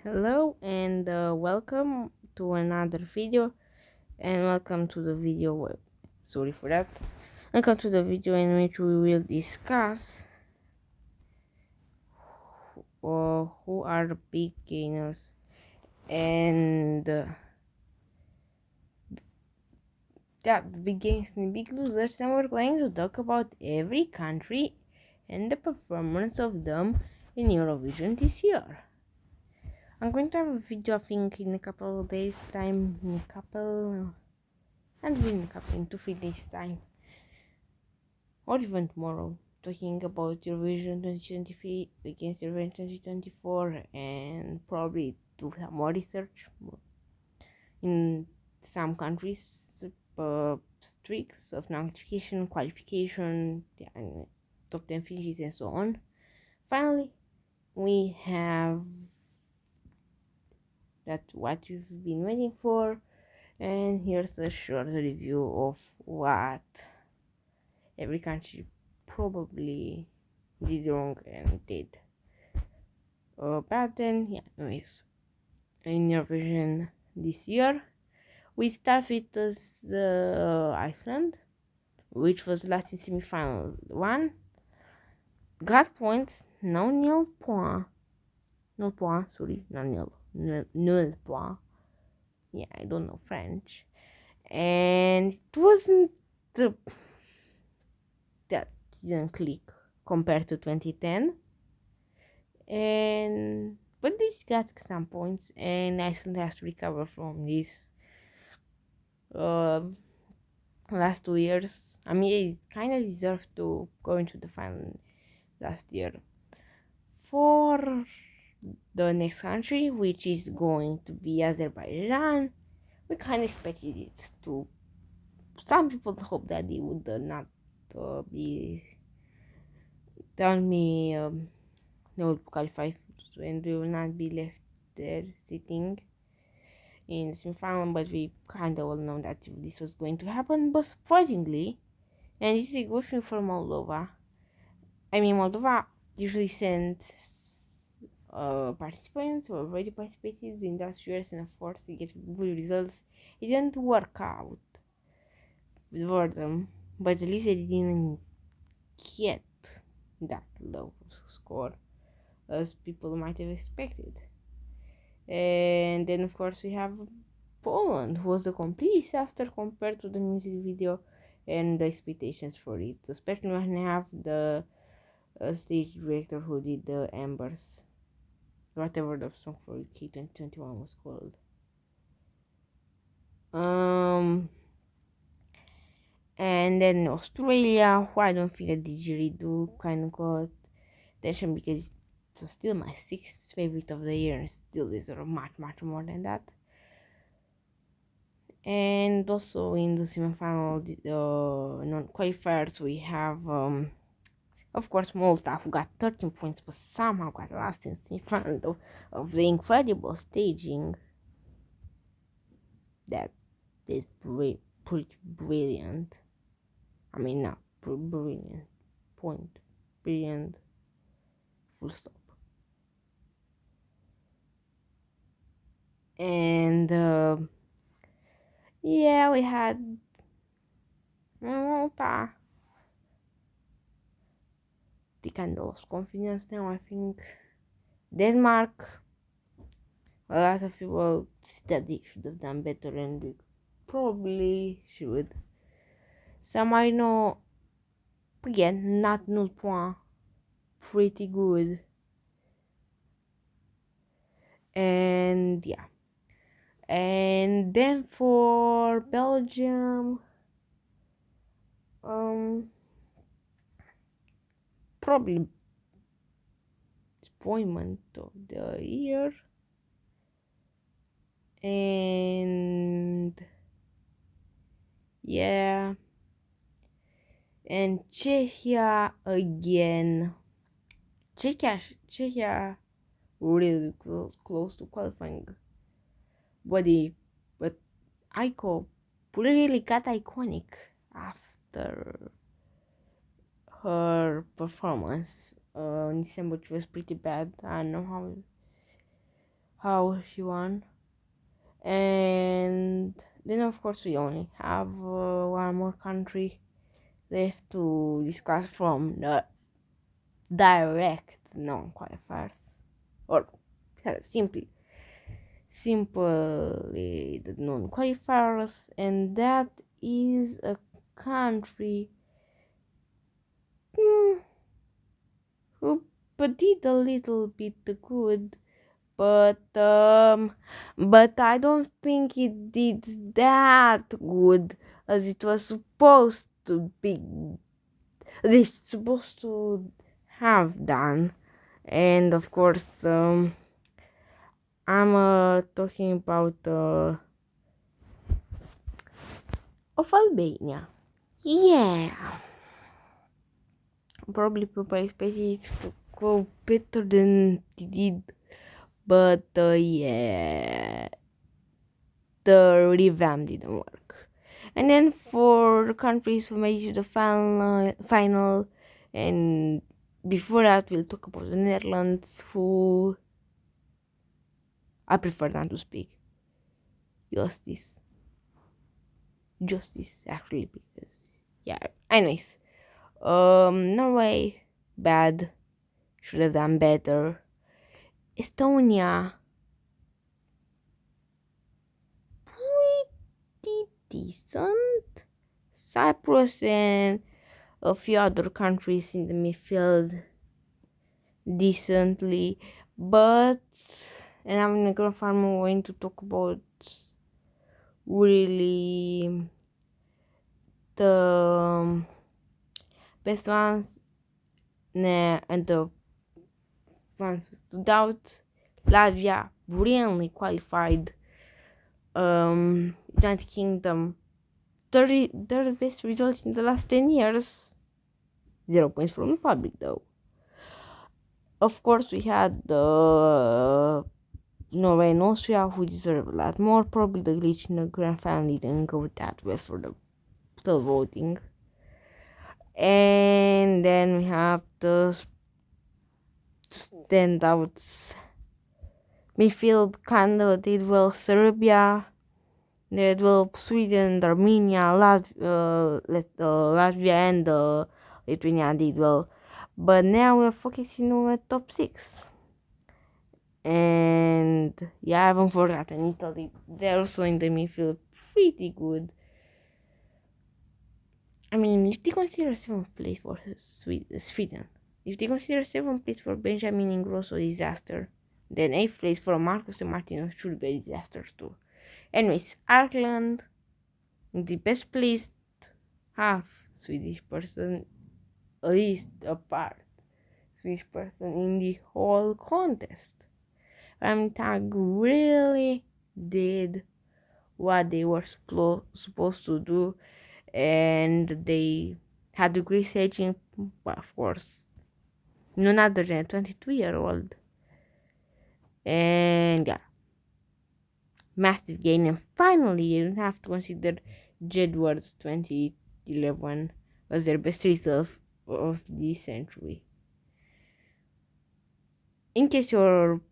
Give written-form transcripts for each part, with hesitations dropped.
Hello and welcome to another video, and welcome to the video sorry for that. Welcome to the video in which we will discuss who are the big gainers and that big gainers and big losers, and we're going to talk about every country and the performance of them in Eurovision this year. I'm going to have a video, I think, in a couple of days time, in 2-3 days time, or even tomorrow, talking about Eurovision 2023 against Eurovision 2024, and probably to have more research in some countries, streaks of notification, qualification, and top 10 finishes, and so on. Finally, we have that what you've been waiting for, and here's a short review of what every country probably did wrong and did but then yeah, anyways, in Eurovision this year we start with Iceland, which was last in semi-final one, got points, no nil point, no point, sorry, no nil, null point. Yeah, I don't know French, and it wasn't the that didn't click compared to 2010, and but they got some points, and Iceland has to recover from this uh, last 2 years. I mean, it kind of deserved to go into the final last year. For the next country, which is going to be Azerbaijan, we kind of expected it to. Some people hope that they would not be done me. They will qualify and they will not be left there sitting in the semi-final, but we kind of all know that this was going to happen. But surprisingly, and this is a good thing for Moldova. I mean, Moldova usually sends participants who already participated in last years, and of course they get good results. It didn't work out for them, but at least they didn't get that low score as people might have expected. And then of course we have Poland, who was a complete disaster compared to the music video and the expectations for it, especially when you have the stage director who did the Embers, whatever the song for K 2021 was called. And then Australia, who I don't think a didgeridoo kind of got attention because it's still my sixth favorite of the year and still deserve much more than that. And also in the semi-final non-qualifiers we have of course Malta, who got 13 points but somehow got lost in semi-final of the incredible staging that is pretty brilliant. I mean, not brilliant, point, brilliant, full stop. And yeah, we had Malta. They kind of lost confidence now, I think. Denmark, a lot of people said they should have done better, and they probably should. San Marino, again, not null point, pretty good. And yeah. And then for Belgium, probably disappointment of the year. And yeah, and Czechia again. Czechia really close to qualifying, but Aiko really got iconic after her performance in December, which was pretty bad. I don't know how she won. And then, of course, we only have one more country left to discuss from the direct non-qualifiers, or simply the non-qualifiers, and that is a country hmm, who did a little bit good, but I don't think it did that good as it was supposed to be. They supposed to have done, and of course, I'm talking about of Albania. Yeah, probably people expected it to go better than they did, but yeah, the revamp didn't work. And then for countries who made it to the final, and before that, we'll talk about the Netherlands, who I prefer not to speak. Justice, justice, actually, because yeah. Anyways, Norway, bad, should have done better. Estonia, pretty decent. Cyprus and a few other countries in the midfield decently, but and I'm in a grand farm going to talk about really the best ones and the ones who stood out. Latvia brilliantly qualified. United Kingdom, third best results in the last 10 years. 0 points from the public though. Of course, we had the Norway and Austria, who deserve a lot more. Probably the glitch in the grand final didn't go that well for the still voting. And then we have the standouts. Midfield kind of did well. Serbia did well. Sweden, Armenia, Latvia, and Lithuania did well. But now we're focusing on the top six. And yeah, I haven't forgotten Italy. They're also in the midfield pretty good. I mean, if they consider seventh place for Sweden, if they consider seventh place for Benjamin Ingrosso disaster, then eighth place for Marcus and Martinez should be a disaster too. Anyways, Ireland, the best placed half Swedish person, at least apart Swedish person in the whole contest. Tag really did what they were supposed to do, and they had a great staging, well, of course, none other than a 22-year-old. And yeah, massive gain. And finally, you don't have to consider Jedward's 2011 was their best result of the century. In case you're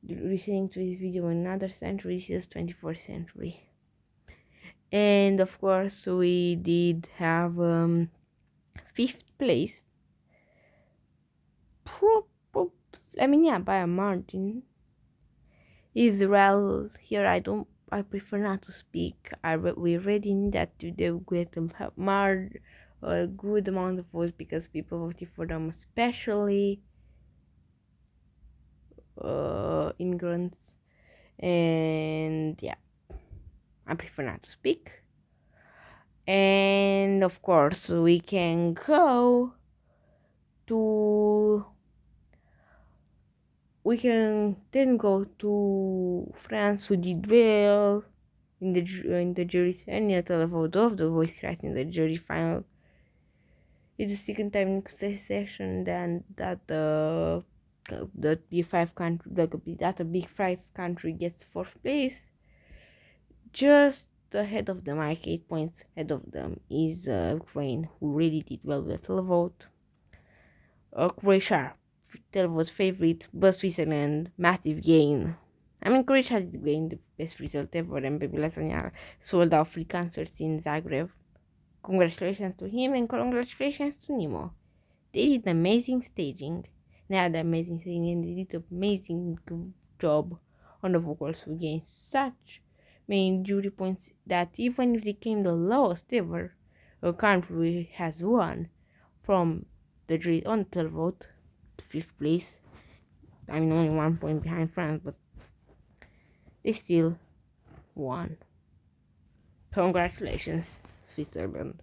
listening to this video in another century, this is 24th century. And of course, we did have fifth place. By a margin. Israel, here I prefer not to speak. We already knew that they would get a good amount of votes because people voted for them, especially immigrants. And yeah, I prefer not to speak. And of course, we can go to we can then go to France, who did well in the jury and yet vote of the voice cracked in the jury final. It's the second time in succession then that the big five country that a big five country gets fourth place. Just ahead of them, like 8 points ahead of them, is Ukraine, who really did well with the vote. Croatia televote's favorite, but Switzerland massive gain. I mean, Croatia did gain the best result ever, and Baby Lasagna sold out free concerts in Zagreb. Congratulations to him and congratulations to Nemo. They did amazing staging. They had amazing singing and they did amazing job on the vocals who gained such many jury points that even if they came the lowest ever, a country has won from the jury on televote, fifth place. I mean, only 1 point behind France, but they still won. Congratulations, Switzerland.